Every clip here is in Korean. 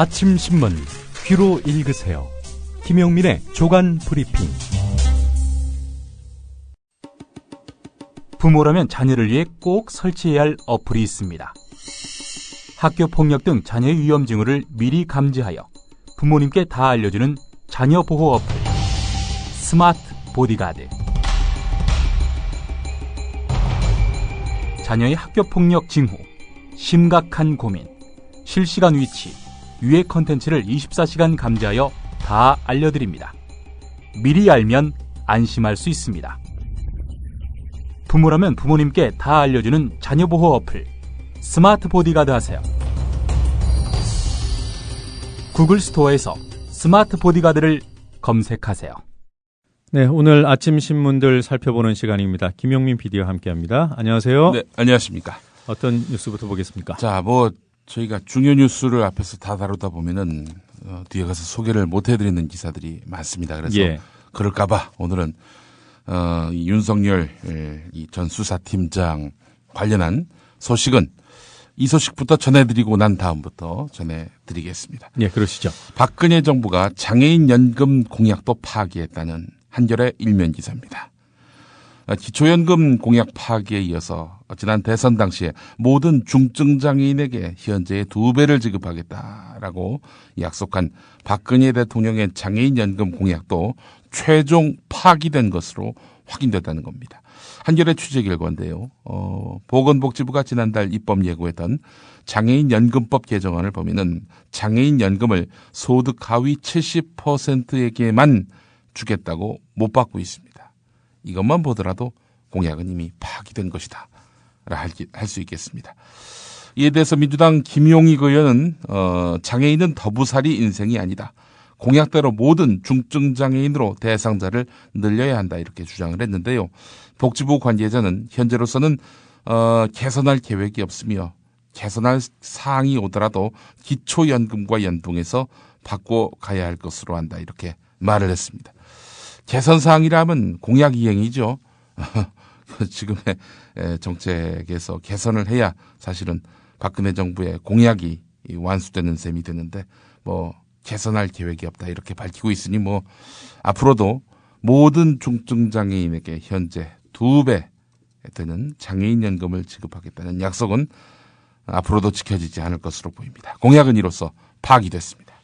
아침 신문 귀로 읽으세요. 김용민의 조간 브리핑. 부모라면 자녀를 위해 꼭 설치해야 할 어플이 있습니다. 학교 폭력 등 자녀의 위험 징후를 미리 감지하여 부모님께 다 알려주는 자녀 보호 어플 스마트 보디가드. 자녀의 학교 폭력 징후, 심각한 고민, 실시간 위치, 유해 컨텐츠를 24시간 감지하여 다 알려드립니다. 미리 알면 안심할 수 있습니다. 부모라면 부모님께 다 알려주는 자녀 보호 어플 스마트 보디가드 하세요. 구글 스토어에서 스마트 보디가드를 검색하세요. 네, 오늘 아침 신문들 살펴보는 시간입니다. 김용민 PD와 함께합니다. 안녕하세요. 네, 안녕하십니까. 어떤 뉴스부터 보겠습니까? 자, 저희가 중요 뉴스를 앞에서 다 다루다 보면은 뒤에 가서 소개를 못 해드리는 기사들이 많습니다. 그래서 그럴까봐 오늘은 이 윤석열 이 전 수사팀장 관련한 소식은 이 소식부터 전해드리고 난 다음부터 전해드리겠습니다. 네, 그러시죠. 박근혜 정부가 장애인 연금 공약도 파기했다는 한겨레 일면 기사입니다. 기초연금 공약 파기에 이어서 지난 대선 당시에 모든 중증장애인에게 현재의 2배를 지급하겠다라고 약속한 박근혜 대통령의 장애인 연금 공약도 최종 파기된 것으로 확인됐다는 겁니다. 한겨레 취재 결과인데요. 보건복지부가 지난달 입법 예고했던 장애인 연금법 개정안을 보면은 장애인 연금을 소득 하위 70%에게만 주겠다고 못 받고 있습니다. 이것만 보더라도 공약은 이미 파기된 것이다 할 수 있겠습니다. 이에 대해서 민주당 김용익 의원은 장애인은 더부살이 인생이 아니다. 공약대로 모든 중증장애인으로 대상자를 늘려야 한다 이렇게 주장을 했는데요. 복지부 관계자는 현재로서는 개선할 계획이 없으며 개선할 사항이 오더라도 기초연금과 연동해서 바꿔가야 할 것으로 한다 이렇게 말을 했습니다. 개선 사항이라면 공약 이행이죠. 지금의 정책에서 개선을 해야 사실은 박근혜 정부의 공약이 완수되는 셈이 되는데 개선할 계획이 없다 이렇게 밝히고 있으니 앞으로도 모든 중증장애인에게 현재 2배 되는 장애인 연금을 지급하겠다는 약속은 앞으로도 지켜지지 않을 것으로 보입니다. 공약은 이로써 파기됐습니다.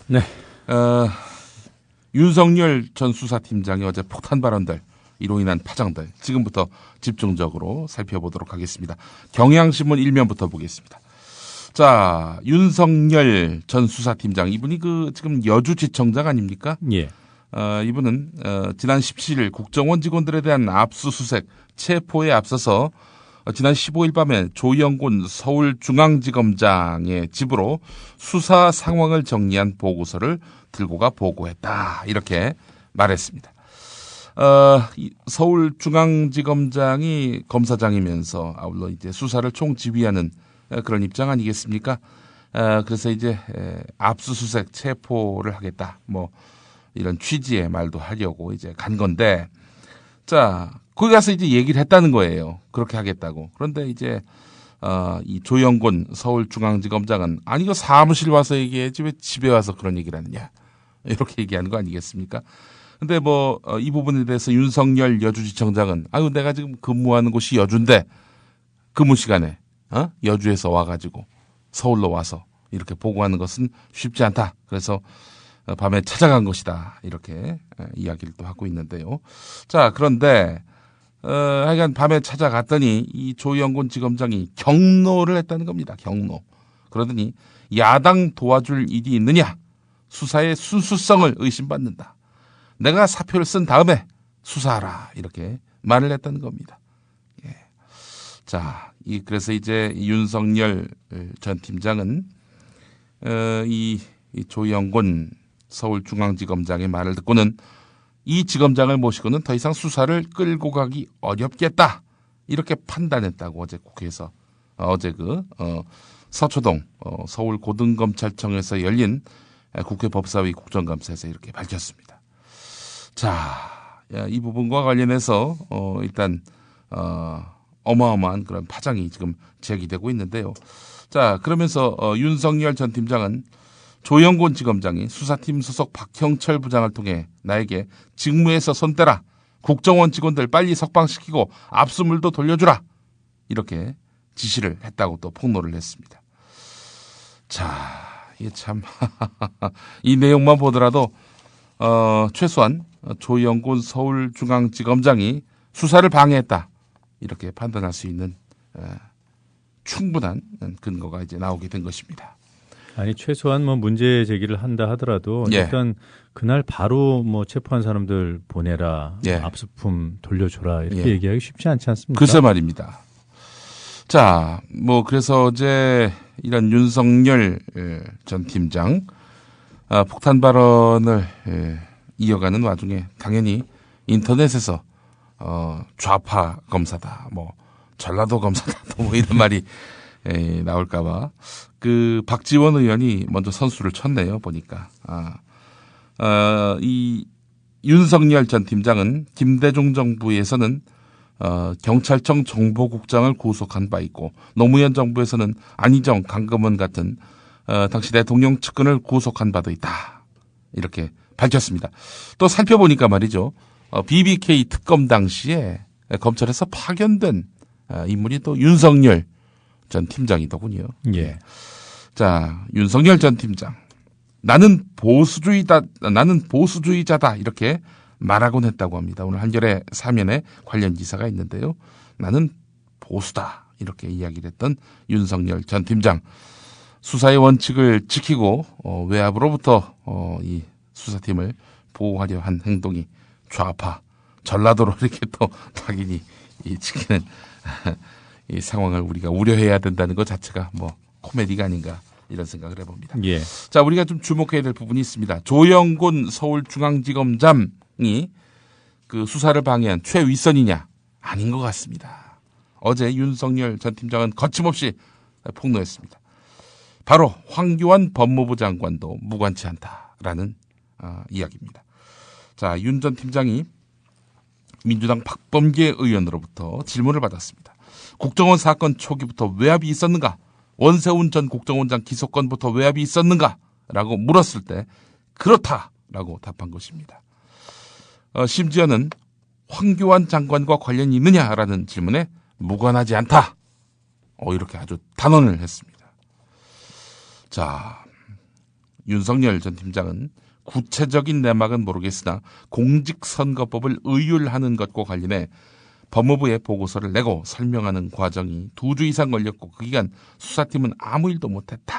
네. 윤석열 전 수사팀장의 어제 폭탄 발언들, 이로 인한 파장들 지금부터 집중적으로 살펴보도록 하겠습니다. 경향신문 1면부터 보겠습니다. 자, 윤석열 전 수사팀장, 이분이 지금 여주지청장 아닙니까? 예. 이분은 지난 17일 국정원 직원들에 대한 압수수색 체포에 앞서서 지난 15일 밤에 조영곤 서울중앙지검장의 집으로 수사 상황을 정리한 보고서를 들고 가 보고했다 이렇게 말했습니다. 서울중앙지검장이 검사장이면서 아울러 이제 수사를 총지휘하는 그런 입장 아니겠습니까? 그래서 이제 압수수색 체포를 하겠다 이런 취지의 말도 하려고 이제 간 건데, 자, 거기 가서 이제 얘기를 했다는 거예요. 그렇게 하겠다고. 그런데 이제 이 조영곤 서울중앙지검장은 아니 이거 사무실 와서 얘기해야지 왜 집에 와서 그런 얘기를 하느냐 이렇게 얘기하는 거 아니겠습니까? 근데 이 부분에 대해서 윤석열 여주지청장은 아유 내가 지금 근무하는 곳이 여주인데 근무 시간에 여주에서 와가지고 서울로 와서 이렇게 보고하는 것은 쉽지 않다. 그래서 밤에 찾아간 것이다 이렇게 이야기를 또 하고 있는데요. 자, 그런데 하여간 밤에 찾아갔더니 이 조영곤 지검장이 경로를 했다는 겁니다. 경로. 그러더니 야당 도와줄 일이 있느냐? 수사의 순수성을 의심받는다. 내가 사표를 쓴 다음에 수사하라 이렇게 말을 했다는 겁니다. 예. 자, 그래서 이제 윤석열 전 팀장은 이 조영곤 서울중앙지검장의 말을 듣고는 이 지검장을 모시고는 더 이상 수사를 끌고 가기 어렵겠다 이렇게 판단했다고 어제 국회에서 어제 서초동 서울고등검찰청에서 열린 국회 법사위 국정감사에서 이렇게 밝혔습니다. 자, 이 부분과 관련해서 일단 어마어마한 그런 파장이 지금 제기되고 있는데요. 자, 그러면서 윤석열 전 팀장은 조영곤 지검장이 수사팀 소속 박형철 부장을 통해 나에게 직무에서 손 떼라. 국정원 직원들 빨리 석방시키고 압수물도 돌려주라. 이렇게 지시를 했다고 또 폭로를 했습니다. 자, 이게 참 이 내용만 보더라도 최소한 조영곤 서울중앙지검장이 수사를 방해했다. 이렇게 판단할 수 있는 충분한 근거가 이제 나오게 된 것입니다. 아니 최소한 뭐 문제 제기를 한다 하더라도 예. 일단 그날 바로 뭐 체포한 사람들 보내라, 예. 압수품 돌려줘라 이렇게 예. 얘기하기 쉽지 않지 않습니까? 글쎄 말입니다. 자, 뭐 그래서 어제 이런 윤석열 전 팀장 폭탄 발언을 이어가는 와중에 당연히 인터넷에서 좌파 검사다, 뭐 전라도 검사다, 뭐 이런 말이 나올까봐 그 박지원 의원이 먼저 선수를 쳤네요. 보니까 이 윤석열 전 팀장은 김대중 정부에서는 경찰청 정보국장을 구속한 바 있고 노무현 정부에서는 안희정, 강금원 같은 당시 대통령 측근을 구속한 바도 있다. 이렇게 밝혔습니다. 또 살펴보니까 말이죠. BBK 특검 당시에 검찰에서 파견된 인물이 또 윤석열 전 팀장이더군요. 예. 자, 윤석열 전 팀장. 나는 보수주의자다. 이렇게 말하곤 했다고 합니다. 오늘 한겨레 사면에 관련 기사가 있는데요. 나는 보수다. 이렇게 이야기를 했던 윤석열 전 팀장. 수사의 원칙을 지키고 외압으로부터 이 수사팀을 보호하려 한 행동이 좌파, 전라도로 이렇게 또 당연히 지키는 이 상황을 우리가 우려해야 된다는 것 자체가 뭐 코미디가 아닌가 이런 생각을 해봅니다. 예. 자, 우리가 좀 주목해야 될 부분이 있습니다. 조영곤 서울중앙지검장이 그 수사를 방해한 최윗선이냐? 아닌 것 같습니다. 어제 윤석열 전 팀장은 거침없이 폭로했습니다. 바로 황교안 법무부 장관도 무관치 않다라는 이야기입니다. 자, 윤 전 팀장이 민주당 박범계 의원으로부터 질문을 받았습니다. 국정원 사건 초기부터 외압이 있었는가? 원세훈 전 국정원장 기소권부터 외압이 있었는가? 라고 물었을 때 그렇다라고 답한 것입니다. 심지어는 황교안 장관과 관련이 있느냐라는 질문에 무관하지 않다. 이렇게 아주 단언을 했습니다. 자, 윤석열 전 팀장은 구체적인 내막은 모르겠으나 공직선거법을 의율하는 것과 관련해 법무부에 보고서를 내고 설명하는 과정이 2주 이상 걸렸고 그 기간 수사팀은 아무 일도 못했다.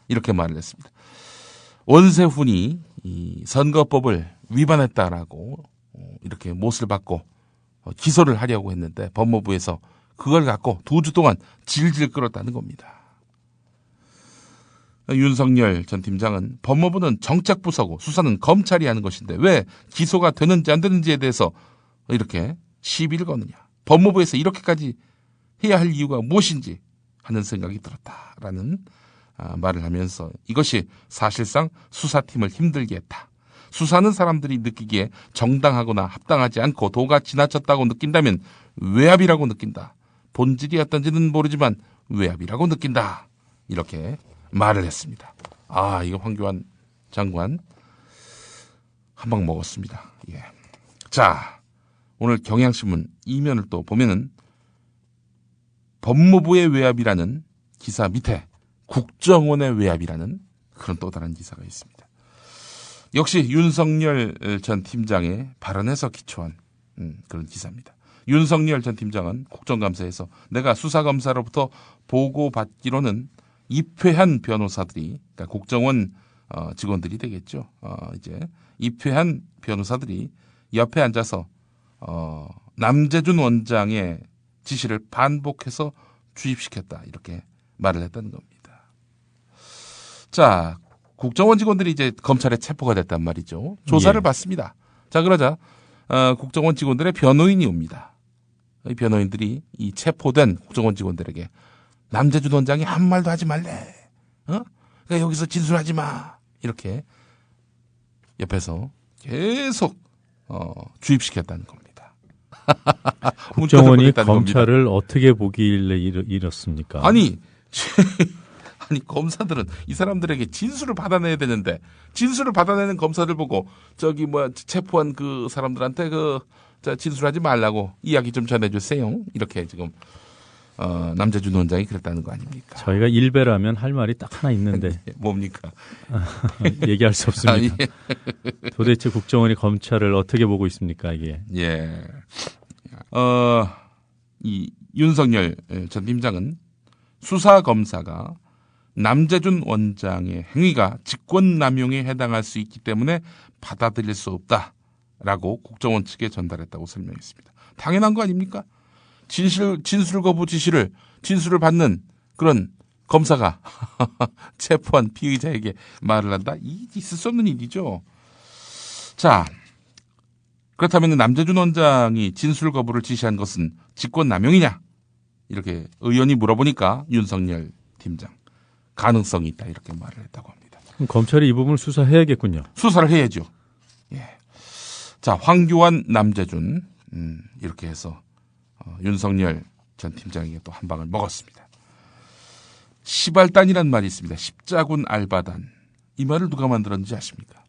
이렇게 말을 했습니다. 원세훈이 이 선거법을 위반했다라고 이렇게 못을 받고 기소를 하려고 했는데 법무부에서 그걸 갖고 2주 동안 질질 끌었다는 겁니다. 윤석열 전 팀장은 법무부는 정책부서고 수사는 검찰이 하는 것인데 왜 기소가 되는지 안 되는지에 대해서 이렇게 시비를 거느냐. 법무부에서 이렇게까지 해야 할 이유가 무엇인지 하는 생각이 들었다라는 말을 하면서 이것이 사실상 수사팀을 힘들게 했다. 수사하는 사람들이 느끼기에 정당하거나 합당하지 않고 도가 지나쳤다고 느낀다면 외압이라고 느낀다. 본질이 어떤지는 모르지만 외압이라고 느낀다. 이렇게 말을 했습니다. 이거 황교안 장관 한 방 먹었습니다. 예. 자, 오늘 경향신문 이면을 또 보면은 법무부의 외압이라는 기사 밑에 국정원의 외압이라는 그런 또 다른 기사가 있습니다. 역시 윤석열 전 팀장의 발언에서 기초한 그런 기사입니다. 윤석열 전 팀장은 국정감사에서 내가 수사검사로부터 보고받기로는 입회한 변호사들이, 그러니까 국정원 직원들이 되겠죠. 이제 입회한 변호사들이 옆에 앉아서 남재준 원장의 지시를 반복해서 주입시켰다. 이렇게 말을 했다는 겁니다. 자, 국정원 직원들이 이제 검찰에 체포가 됐단 말이죠. 조사를 받습니다. 자, 그러자 국정원 직원들의 변호인이 옵니다. 이 변호인들이 이 체포된 국정원 직원들에게 남재준 원장이 한 말도 하지 말래. 그러니까 여기서 진술하지 마. 이렇게 옆에서 계속 주입시켰다는 겁니다. 국정원이 보냈다는 검찰을 어떻게 보길래 이렇습니까? 아니 검사들은 이 사람들에게 진술을 받아내야 되는데 진술을 받아내는 검사들 보고 저기 체포한 그 사람들한테 진술하지 말라고 이야기 좀 전해주세요. 이렇게 지금 남재준 원장이 그랬다는 거 아닙니까? 저희가 일베라면 할 말이 딱 하나 있는데 뭡니까? 얘기할 수 없습니다. 예. 도대체 국정원이 검찰을 어떻게 보고 있습니까, 이게? 예. 이 윤석열 전 팀장은 수사 검사가 남재준 원장의 행위가 직권남용에 해당할 수 있기 때문에 받아들일 수 없다라고 국정원 측에 전달했다고 설명했습니다. 당연한 거 아닙니까? 진술 거부 지시를 진술을 받는 그런 검사가 체포한 피의자에게 말을 한다? 있을 수 없는 일이죠. 자, 그렇다면 남재준 원장이 진술 거부를 지시한 것은 직권남용이냐? 이렇게 의원이 물어보니까 윤석열 팀장 가능성이 있다 이렇게 말을 했다고 합니다. 그럼 검찰이 이 부분을 수사해야겠군요. 수사를 해야죠. 예. 자, 황교안, 남재준 이렇게 해서 윤석열 전 팀장에게 또 한 방을 먹었습니다. 시발단이란 말이 있습니다. 십자군 알바단. 이 말을 누가 만들었는지 아십니까?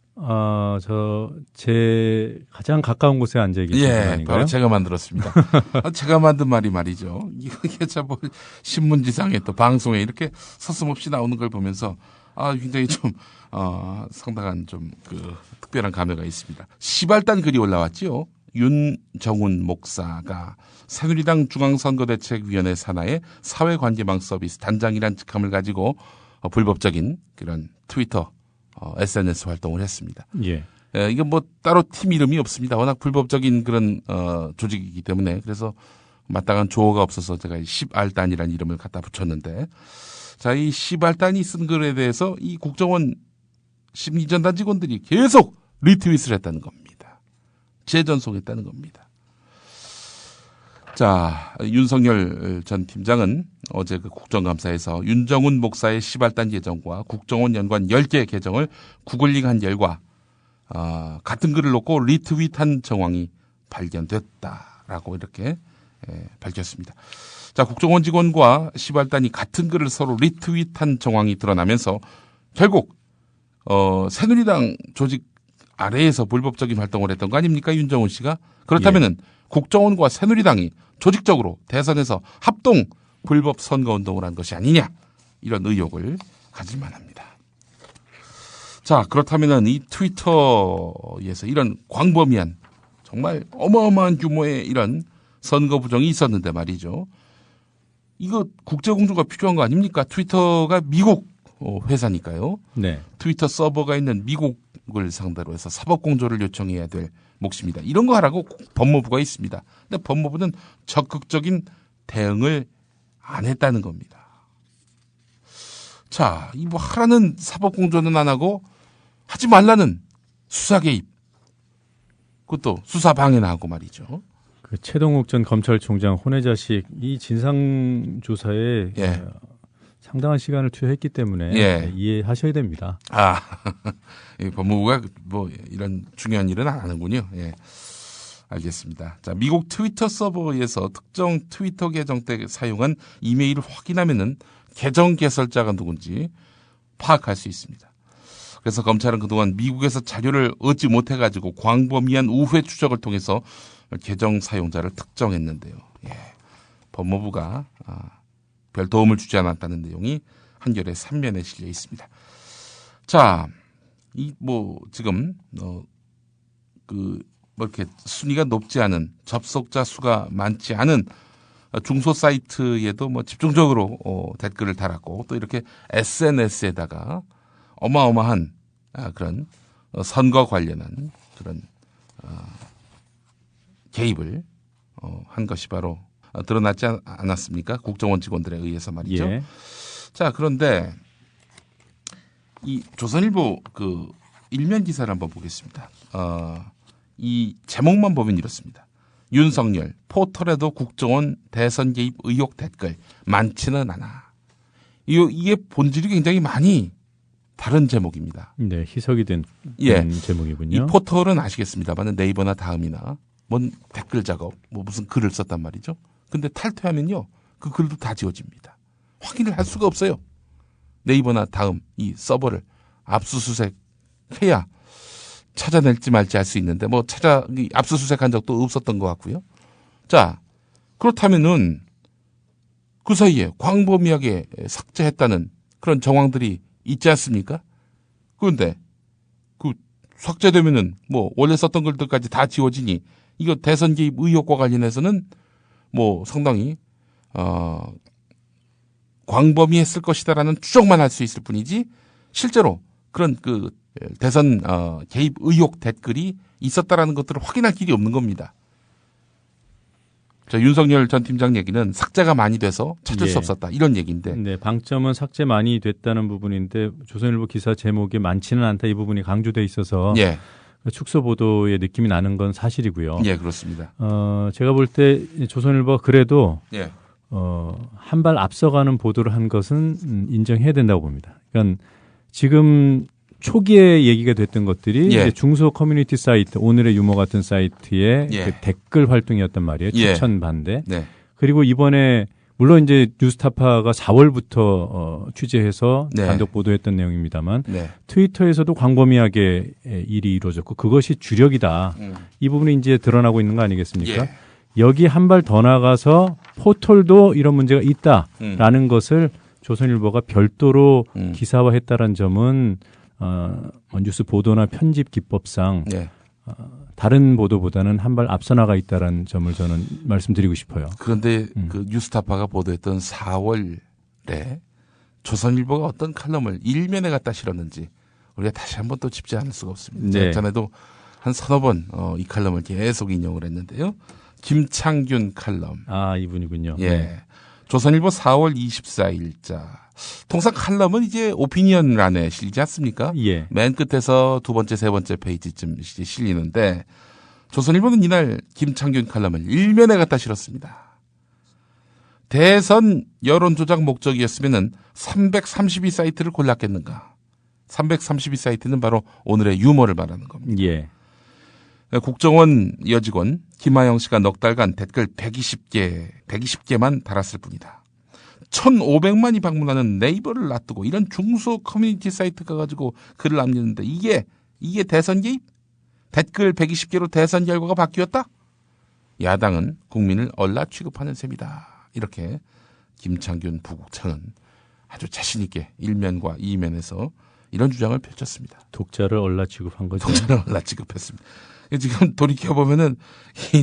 제 가장 가까운 곳에 앉아 계신 분 아닌가요? 바로 제가 만들었습니다. 제가 만든 말이 말이죠. 이게 참 신문지상에 또 방송에 이렇게 서슴없이 나오는 걸 보면서 굉장히 좀 상당한 좀 특별한 감회가 있습니다. 시발단 글이 올라왔지요. 윤정훈 목사가 새누리당 중앙선거대책위원회 산하의 사회관계망 서비스 단장이란 직함을 가지고 불법적인 그런 트위터 SNS 활동을 했습니다. 예. 이게 따로 팀 이름이 없습니다. 워낙 불법적인 그런 조직이기 때문에 그래서 마땅한 조어가 없어서 제가 시발단이라는 이름을 갖다 붙였는데, 자, 이 시발단이 쓴 글에 대해서 이 국정원 심리전단 직원들이 계속 리트윗을 했다는 겁니다. 재전송했다는 겁니다. 자, 윤석열 전 팀장은 어제 그 국정감사에서 윤정훈 목사의 시발단 계정과 국정원 연관 10개 계정을 구글링한 결과 같은 글을 놓고 리트윗한 정황이 발견됐다라고 이렇게 밝혔습니다. 자, 국정원 직원과 시발단이 같은 글을 서로 리트윗한 정황이 드러나면서 결국 새누리당 조직 아래에서 불법적인 활동을 했던 거 아닙니까, 윤정훈 씨가? 그렇다면은 국정원과 새누리당이 조직적으로 대선에서 합동 불법 선거운동을 한 것이 아니냐, 이런 의혹을 가질 만합니다. 자, 그렇다면은 이 트위터에서 이런 광범위한 정말 어마어마한 규모의 이런 선거 부정이 있었는데 말이죠. 이거 국제공조가 필요한 거 아닙니까? 트위터가 미국 회사니까요. 네. 트위터 서버가 있는 미국을 상대로 해서 사법공조를 요청해야 될 몫입니다. 이런 거 하라고 법무부가 있습니다. 근데 법무부는 적극적인 대응을 안 했다는 겁니다. 자, 이 하라는 사법공조는 안 하고 하지 말라는 수사 개입, 그것도 수사 방해나 하고 말이죠. 그 최동욱 전 검찰총장 혼외 자식 이 진상조사에 상당한 시간을 투여했기 때문에 이해하셔야 됩니다. 법무부가 이런 중요한 일은 안 하는군요. 예. 알겠습니다. 자, 미국 트위터 서버에서 특정 트위터 계정 때 사용한 이메일을 확인하면은 계정 개설자가 누군지 파악할 수 있습니다. 그래서 검찰은 그동안 미국에서 자료를 얻지 못해가지고 광범위한 우회 추적을 통해서 계정 사용자를 특정했는데요. 법무부가 별 도움을 주지 않았다는 내용이 한겨레 3면에 실려 있습니다. 자, 지금 이렇게 순위가 높지 않은, 접속자 수가 많지 않은 중소 사이트에도 집중적으로 댓글을 달았고, 또 이렇게 SNS에다가 어마어마한 그런 선거 관련한 그런 개입을 한 것이 바로 드러났지 않았습니까? 국정원 직원들에 의해서 말이죠. 예. 자, 그런데 이 조선일보 일면 기사를 한번 보겠습니다. 이 제목만 보면 이렇습니다. 윤석열 포털에도 국정원 대선 개입 의혹 댓글 많지는 않아. 이게 본질이 굉장히 많이 다른 제목입니다. 네, 희석이 된 제목이군요. 이 포털은 아시겠습니다만 네이버나 다음이나 뭔 댓글 작업, 뭐 무슨 글을 썼단 말이죠. 근데 탈퇴하면요, 그 글도 다 지워집니다. 확인을 할 수가 없어요. 네이버나 다음 이 서버를 압수수색해야 찾아낼지 말지 알 수 있는데 뭐 압수수색한 적도 없었던 것 같고요. 자, 그렇다면은 그 사이에 광범위하게 삭제했다는 그런 정황들이 있지 않습니까? 그런데 그 삭제되면은 뭐 원래 썼던 글들까지 다 지워지니 이거 대선 개입 의혹과 관련해서는 뭐 상당히 광범위했을 것이다라는 추정만 할 수 있을 뿐이지 실제로 그런 그 대선 개입 의혹 댓글이 있었다라는 것들을 확인할 길이 없는 겁니다. 자, 윤석열 전 팀장 얘기는 삭제가 많이 돼서 찾을 수 없었다 이런 얘기인데. 네, 방점은 삭제 많이 됐다는 부분인데 조선일보 기사 제목에 많지는 않다 이 부분이 강조돼 있어서 축소 보도의 느낌이 나는 건 사실이고요. 예, 그렇습니다. 제가 볼 때 조선일보가 그래도 한 발 앞서가는 보도를 한 것은 인정해야 된다고 봅니다. 그러니까 지금 초기에 얘기가 됐던 것들이 이제 중소 커뮤니티 사이트, 오늘의 유머 같은 사이트의 그 댓글 활동이었단 말이에요. 추천 반대. 그리고 이번에 물론 이제 뉴스타파가 4월부터 취재해서 단독 보도했던 내용입니다만 트위터에서도 광범위하게 일이 이루어졌고 그것이 주력이다. 이 부분이 이제 드러나고 있는 거 아니겠습니까? 여기 한 발 더 나가서 포털도 이런 문제가 있다라는 것을 조선일보가 별도로 기사화했다는 점은 뉴스 보도나 편집 기법상 다른 보도보다는 한 발 앞서 나가 있다는 점을 저는 말씀드리고 싶어요. 그런데 그 뉴스타파가 보도했던 4월에 조선일보가 어떤 칼럼을 일면에 갖다 실었는지 우리가 다시 한번 또 짚지 않을 수가 없습니다. 전에도 한 서너 번 이 칼럼을 계속 인용을 했는데요. 김창균 칼럼. 아, 이분이군요. 조선일보 4월 24일자. 통상 칼럼은 이제 오피니언란에 실리지 않습니까? 맨 끝에서 두 번째, 세 번째 페이지쯤 실리는데 조선일보는 이날 김창균 칼럼을 일면에 갖다 실었습니다. 대선 여론조작 목적이었으면 332사이트를 골랐겠는가. 332사이트는 바로 오늘의 유머를 말하는 겁니다. 국정원 여직원 김하영 씨가 넉 달간 댓글 120개만 달았을 뿐이다. 1,500만이 방문하는 네이버를 놔두고 이런 중소 커뮤니티 사이트 가가지고 글을 남기는데 이게 대선 개입? 댓글 120개로 대선 결과가 바뀌었다? 야당은 국민을 얼라 취급하는 셈이다. 이렇게 김창균 부국장은 아주 자신 있게 일면과 이면에서 이런 주장을 펼쳤습니다. 독자를 얼라 취급한 거죠. 독자를 얼라 취급했습니다. 지금 돌이켜보면은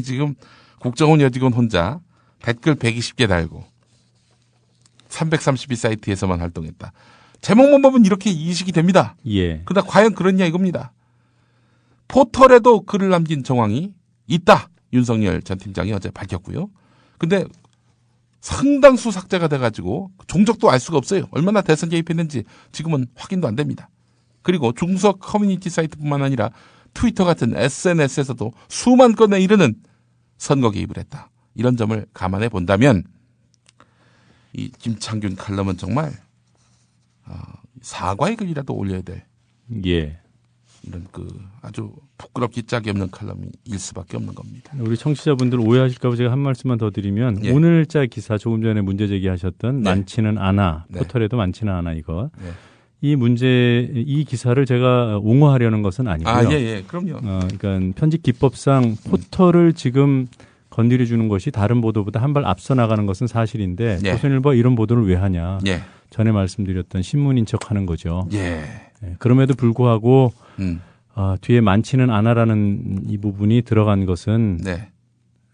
지금 국정원 여직원 혼자 댓글 120개 달고 332사이트에서만 활동했다. 제목만 보면 이렇게 이식이 됩니다. 그러나 과연 그렇냐 이겁니다. 포털에도 글을 남긴 정황이 있다. 윤석열 전 팀장이 어제 밝혔고요. 근데 상당수 삭제가 돼가지고 종적도 알 수가 없어요. 얼마나 대선 개입했는지 지금은 확인도 안 됩니다. 그리고 중소 커뮤니티 사이트뿐만 아니라 트위터 같은 SNS에서도 수만 건에 이르는 선거 개입을 했다. 이런 점을 감안해 본다면 이 김창균 칼럼은 정말 사과의 글이라도 올려야 될 이런 그 아주 부끄럽기 짝이 없는 칼럼일 수밖에 없는 겁니다. 우리 청취자분들 오해하실까 봐 제가 한 말씀만 더 드리면 오늘자 기사 조금 전에 문제 제기하셨던 많지는 않아 포털에도 많지는 않아 이거 이 기사를 제가 옹호하려는 것은 아니고요. 그럼요. 그러니까 편집 기법상 포털을 지금 건드려 주는 것이 다른 보도보다 한 발 앞서 나가는 것은 사실인데 조선일보가 이런 보도를 왜 하냐. 전에 말씀드렸던 신문인 척하는 거죠. 그럼에도 불구하고 뒤에 많지는 않아라는 이 부분이 들어간 것은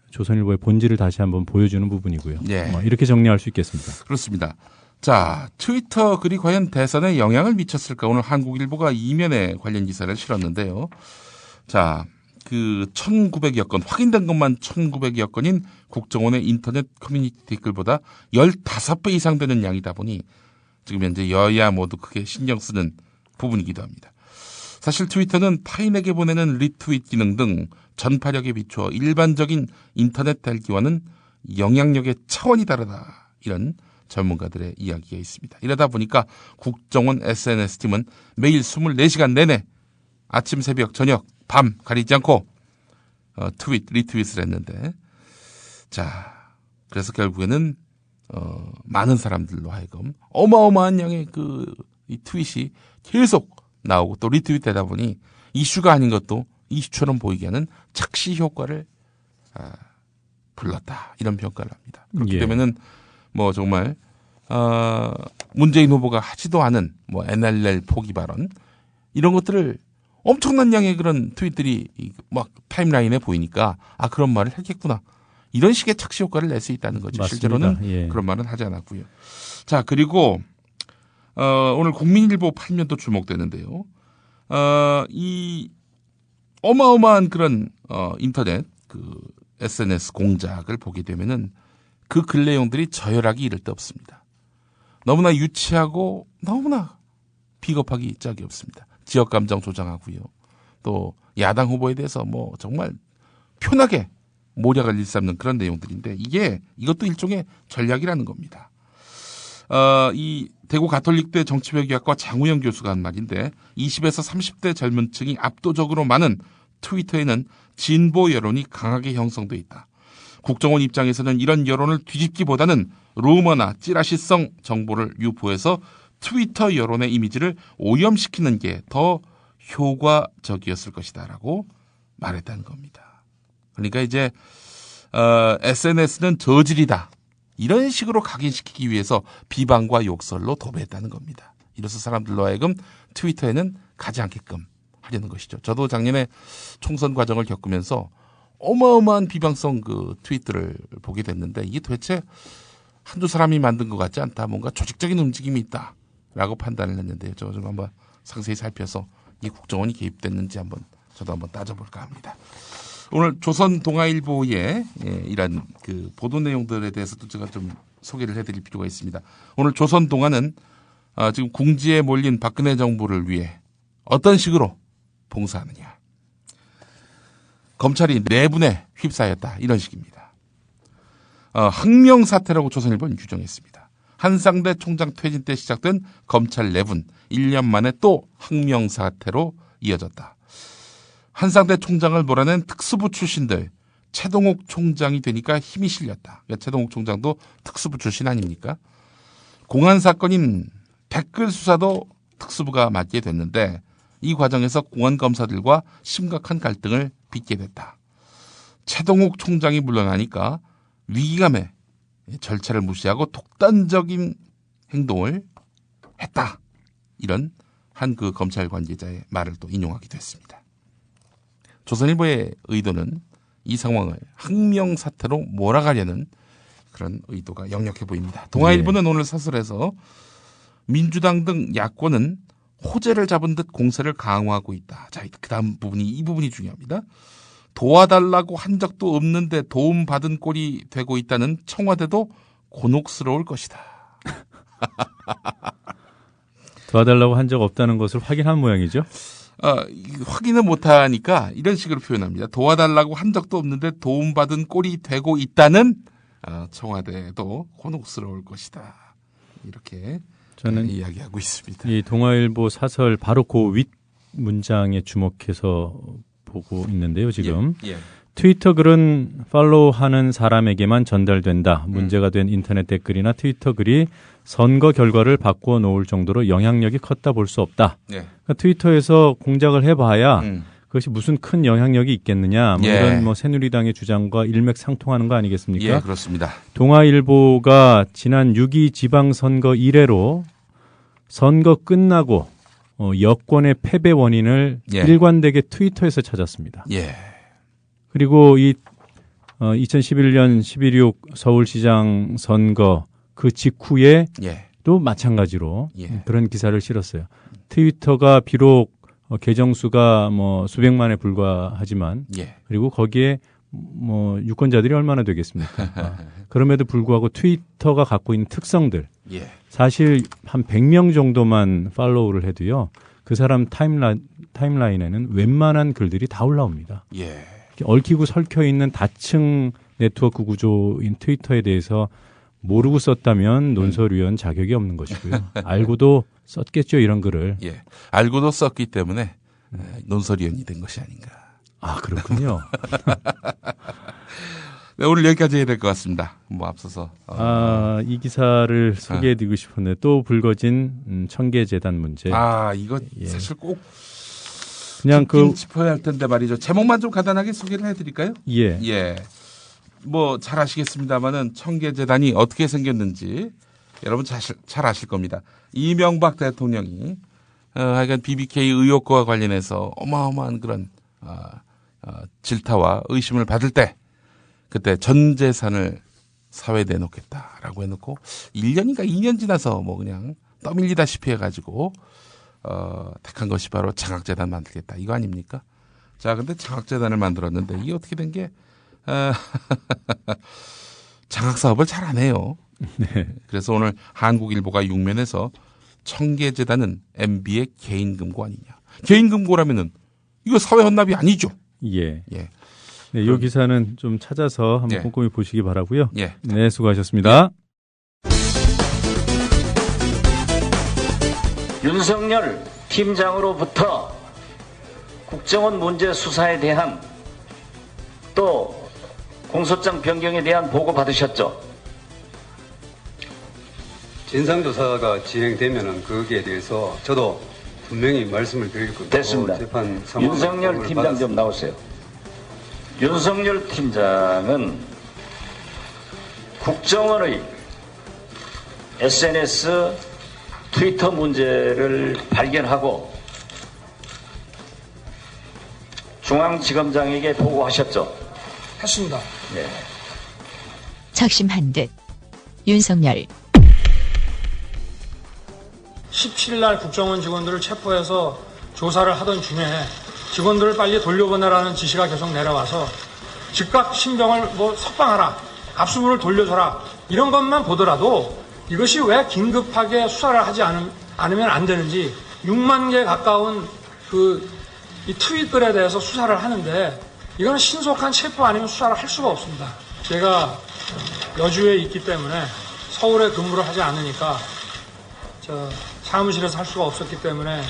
조선일보의 본질을 다시 한번 보여주는 부분이고요. 이렇게 정리할 수 있겠습니다. 그렇습니다. 자, 트위터 글이 과연 대선에 영향을 미쳤을까? 오늘 한국일보가 이면에 관련 기사를 실었는데요. 자, 그 1,900여 건, 확인된 것만 1,900여 건인 국정원의 인터넷 커뮤니티 글보다 15배 이상 되는 양이다 보니 지금 현재 여야 모두 크게 신경 쓰는 부분이기도 합니다. 사실 트위터는 타인에게 보내는 리트윗 기능 등 전파력에 비추어 일반적인 인터넷 달기와는 영향력의 차원이 다르다. 이런 전문가들의 이야기가 있습니다. 이러다 보니까 국정원 SNS팀은 매일 24시간 내내 아침, 새벽, 저녁, 밤 가리지 않고 리트윗을 했는데, 자, 그래서 결국에는 많은 사람들로 하여금 어마어마한 양의 이 트윗이 계속 나오고 또 리트윗되다 보니 이슈가 아닌 것도 이슈처럼 보이게 하는 착시 효과를 불렀다, 이런 평가를 합니다. 그렇기 때문에는 뭐 정말 문재인 후보가 하지도 않은 뭐 NLL 포기 발언 이런 것들을 엄청난 양의 그런 트윗들이 막 타임라인에 보이니까 그런 말을 했겠구나, 이런 식의 착시 효과를 낼 수 있다는 거죠. 맞습니다. 실제로는 그런 말은 하지 않았고요. 자, 그리고 오늘 국민일보 8면도 주목되는데요. 이 어마어마한 그런 인터넷 SNS 공작을 보게 되면은 그 글 내용들이 저열하기 이를 데 없습니다. 너무나 유치하고 너무나 비겁하기 짝이 없습니다. 지역 감정 조장하고요. 또 야당 후보에 대해서 뭐 정말 편하게 모략을 일삼는 그런 내용들인데, 이것도 일종의 전략이라는 겁니다. 이 대구 가톨릭대 정치외교학과 장우영 교수가 한 말인데, 20에서 30대 젊은 층이 압도적으로 많은 트위터에는 진보 여론이 강하게 형성돼 있다. 국정원 입장에서는 이런 여론을 뒤집기보다는 루머나 찌라시성 정보를 유포해서 트위터 여론의 이미지를 오염시키는 게 더 효과적이었을 것이다라고 말했다는 겁니다. 그러니까 이제 SNS는 저질이다, 이런 식으로 각인시키기 위해서 비방과 욕설로 도배했다는 겁니다. 이로써 사람들로 하여금 트위터에는 가지 않게끔 하려는 것이죠. 저도 작년에 총선 과정을 겪으면서 어마어마한 비방성 트윗들을 보게 됐는데, 이게 도대체 한두 사람이 만든 것 같지 않다, 뭔가 조직적인 움직임이 있다라고 판단을 했는데요. 저 좀 한번 상세히 살펴서 이 국정원이 개입됐는지 저도 한번 따져볼까 합니다. 오늘 조선동아일보의 이런 보도 내용들에 대해서도 제가 좀 소개를 해드릴 필요가 있습니다. 오늘 조선동아는 지금 궁지에 몰린 박근혜 정부를 위해 어떤 식으로 봉사하느냐, 검찰이 내분에 휩싸였다, 이런 식입니다. 항명사태라고 조선일보는 규정했습니다. 한상대 총장 퇴진 때 시작된 검찰 내분, 1년 만에 또 항명사태로 이어졌다. 한상대 총장을 몰아낸 특수부 출신들, 최동욱 총장이 되니까 힘이 실렸다. 그러니까 최동욱 총장도 특수부 출신 아닙니까? 공안 사건인 댓글 수사도 특수부가 맡게 됐는데, 이 과정에서 공안 검사들과 심각한 갈등을 빚게 됐다. 최동욱 총장이 물러나니까 위기감에 절차를 무시하고 독단적인 행동을 했다, 이런 한 검찰 관계자의 말을 또 인용하기도 했습니다. 조선일보의 의도는 이 상황을 항명사태로 몰아가려는 그런 의도가 역력해 보입니다. 동아일보는 오늘 사설에서 민주당 등 야권은 호재를 잡은 듯 공세를 강화하고 있다. 자, 그 다음 부분이, 이 부분이 중요합니다. 도와달라고 한 적도 없는데 도움받은 꼴이 되고 있다는 청와대도 곤혹스러울 것이다. 도와달라고 한 적 없다는 것을 확인한 모양이죠? 확인을 못하니까 이런 식으로 표현합니다. 도와달라고 한 적도 없는데 도움받은 꼴이 되고 있다는 청와대도 곤혹스러울 것이다, 이렇게 저는 이야기하고 있습니다. 이 동아일보 사설 바로 그 윗 문장에 주목해서 보고 있는데요, 지금. 트위터 글은 팔로우하는 사람에게만 전달된다. 문제가 된 인터넷 댓글이나 트위터 글이 선거 결과를 바꾸어 놓을 정도로 영향력이 컸다 볼 수 없다. 그러니까 트위터에서 공작을 해봐야 그것이 무슨 큰 영향력이 있겠느냐. 이런 새누리당의 주장과 일맥상통하는 거 아니겠습니까? 예, 그렇습니다. 동아일보가 지난 6.2 지방선거 이래로 선거 끝나고 여권의 패배 원인을 일관되게 트위터에서 찾았습니다. 그리고 이 2011년 11.6 서울시장 선거 그 직후에 또 마찬가지로 그런 기사를 실었어요. 트위터가 비록 계정 수가 수백만에 불과하지만 그리고 거기에 유권자들이 얼마나 되겠습니까? 그럼에도 불구하고 트위터가 갖고 있는 특성들 사실 한 100명 정도만 팔로우를 해도요. 그 사람 타임라인에는 웬만한 글들이 다 올라옵니다. 얽히고 설켜 있는 다층 네트워크 구조인 트위터에 대해서 모르고 썼다면 논설위원 자격이 없는 것이고요. 알고도 썼겠죠, 이런 글을. 알고도 썼기 때문에 논설위원이 된 것이 아닌가. 아, 그렇군요. 네, 오늘 여기까지 해야 될 것 같습니다. 뭐 앞서서 이 기사를 소개해드리고 싶었는데 또 불거진 청계재단 문제. 이거 예. 사실 꼭 그냥 짚어야 할 텐데 말이죠. 제목만 좀 간단하게 소개를 해드릴까요? 예. 뭐 잘 아시겠습니다만은 청계재단이 어떻게 생겼는지 여러분 잘 아실 겁니다. 이명박 대통령이 하여간 BBK 의혹과 관련해서 어마어마한 그런 질타와 의심을 받을 때 그때 전 재산을 사회에 내놓겠다라고 해놓고 1년인가 2년 지나서 뭐 그냥 떠밀리다시피 해가지고 택한 것이 바로 장학재단 만들겠다 이거 아닙니까? 자, 근데 장학재단을 만들었는데 이게 어떻게 된 게 장학 사업을 잘 안 해요. 네. 그래서 오늘 한국일보가 6면에서 청계재단은 MB의 개인금고 아니냐. 개인금고라면은 이거 사회 헌납이 아니죠. 예. 네, 이 기사는 좀 찾아서 한번 꼼꼼히 보시기 바라고요. 예. 네, 수고하셨습니다. 윤석열 팀장으로부터 국정원 문제 수사에 대한 또 공소장 변경에 대한 보고 받으셨죠? 진상조사가 진행되면은 거기에 대해서 저도 분명히 말씀을 드릴 겁니다. 됐습니다. 윤석열 팀장 좀 나오세요. 윤석열 팀장은 국정원의 SNS 트위터 문제를 발견하고 중앙지검장에게 보고하셨죠? 했습니다. 네. 작심한 듯 윤석열 17일 날 국정원 직원들을 체포해서 조사를 하던 중에 직원들을 빨리 돌려보내라는 지시가 계속 내려와서 즉각 신병을 석방하라, 압수물을 돌려줘라 이런 것만 보더라도 이것이 왜 긴급하게 수사를 하지 않으면 안 되는지 6만 개 가까운 이 트윗글에 대해서 수사를 하는데 이거는 신속한 체포 아니면 수사를 할 수가 없습니다. 제가 여주에 있기 때문에 서울에 근무를 하지 않으니까 사무실에서 할 수가 없었기 때문에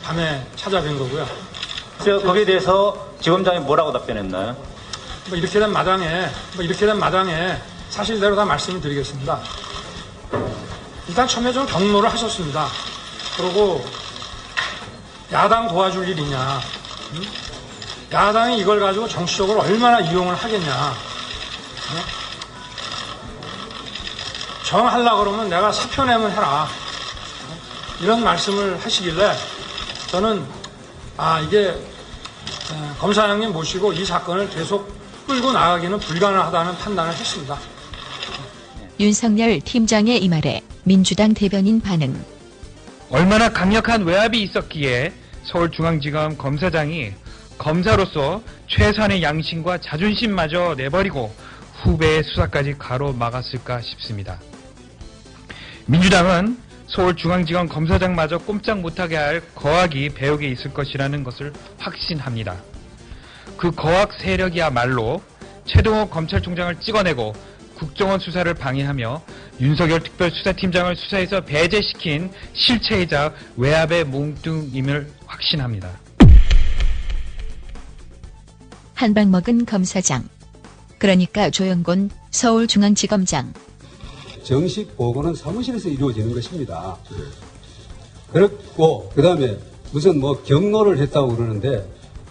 밤에 찾아뵌 거고요. 거기에 대해서 지검장이 뭐라고 답변했나요? 이렇게 된 마당에 사실대로 다 말씀을 드리겠습니다. 일단 처음에 좀 경로를 하셨습니다. 그리고 야당 도와줄 일이냐, 야당이 이걸 가지고 정치적으로 얼마나 이용을 하겠냐, 정하려고 그러면 내가 사표 내면 해라, 이런 말씀을 하시길래 저는 이게 검사장님 모시고 이 사건을 계속 끌고 나가기는 불가능하다는 판단을 했습니다. 윤석열 팀장의 이 말에 민주당 대변인 반응. 얼마나 강력한 외압이 있었기에 서울중앙지검 검사장이 검사로서 최소한의 양심과 자존심마저 내버리고 후배의 수사까지 가로막았을까 싶습니다. 민주당은 서울중앙지검 검사장마저 꼼짝 못하게 할 거악이 배후에 있을 것이라는 것을 확신합니다. 그 거악 세력이야말로 최동호 검찰총장을 찍어내고 국정원 수사를 방해하며 윤석열 특별수사팀장을 수사에서 배제시킨 실체이자 외압의 몽둥임을 확신합니다. 한방 먹은 검사장. 그러니까 조영곤 서울중앙지검장. 정식 보고는 사무실에서 이루어지는 것입니다. 그렇고 그다음에 무슨 경로를 했다고 그러는데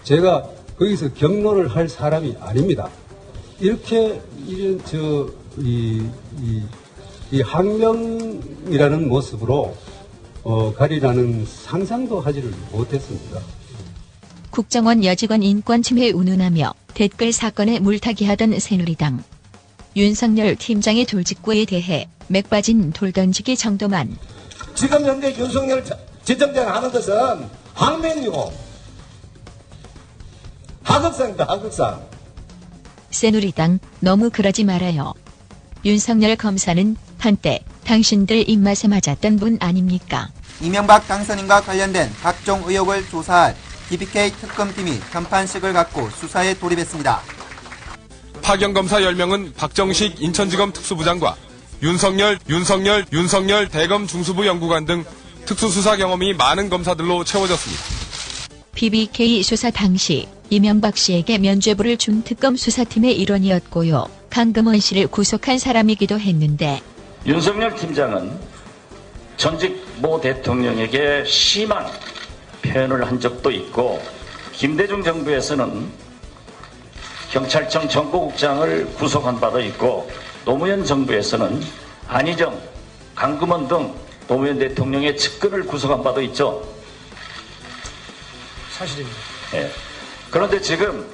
제가 거기서 경로를 할 사람이 아닙니다. 이렇게 이 항명이라는 모습으로 가리라는 상상도 하지를 못했습니다. 국정원 여직원 인권침해 운운하며 댓글 사건에 물타기하던 새누리당. 윤석열 팀장의 돌직구에 대해 맥 빠진 돌던지기 정도만. 지금 현재 윤석열 지점장 하는 것은 항명이고 하극상입니다. 하극상. 새누리당 너무 그러지 말아요. 윤석열 검사는 한때 당신들 입맛에 맞았던 분 아닙니까? 이명박 당선인과 관련된 각종 의혹을 조사할 BBK 특검팀이 편판식을 갖고 수사에 돌입했습니다. 파견검사 10명은 박정식 인천지검 특수부장과 윤석열 대검 중수부 연구관 등 특수수사 경험이 많은 검사들로 채워졌습니다. BBK 수사 당시 이명박 씨에게 면죄부를 준 특검 수사팀의 일원이었고요. 강금원 씨를 구속한 사람이기도 했는데 윤석열 팀장은 전직 모 대통령에게 심한 표현을 한 적도 있고 김대중 정부에서는 경찰청 정보국장을 구속한 바도 있고 노무현 정부에서는 안희정, 강금원 등 노무현 대통령의 측근을 구속한 바도 있죠. 사실입니다. 네. 그런데 지금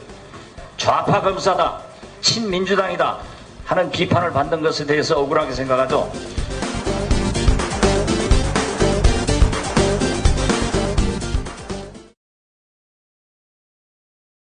좌파 검사다, 친민주당이다 하는 비판을 받는 것에 대해서 억울하게 생각하죠.